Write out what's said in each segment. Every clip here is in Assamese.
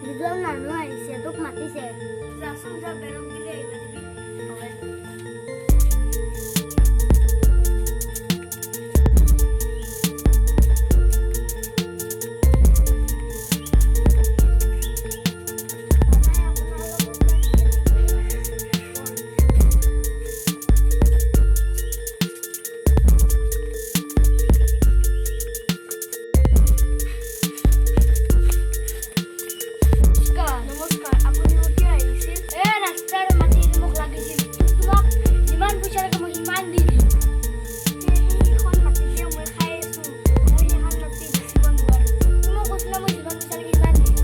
দুজন মানুহ আহিছে, তোক মাতিছে। যাচোন যা বেৰক দিলে আহিবা দিবি। নমস্কাৰ, আপুনি কেতিয়া আহিছিল? ৰাস্তাৰ মাটি মোক লাগিছিল, তোমাক যিমান পইচা লাগে মই সিমান দি দিম। সেইখন মাটি দিয়ে মই খাই আছোঁ, মই সিমান মাটি বেচিব নোৱাৰোঁ। তোমাক কৈছিলা মই যিমান পইচা লাগে সিমান দিম।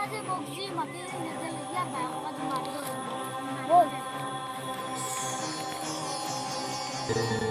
আজি বগজি মাটি নেদেলে দিয়া বায়ক মাটি বল। মাৰি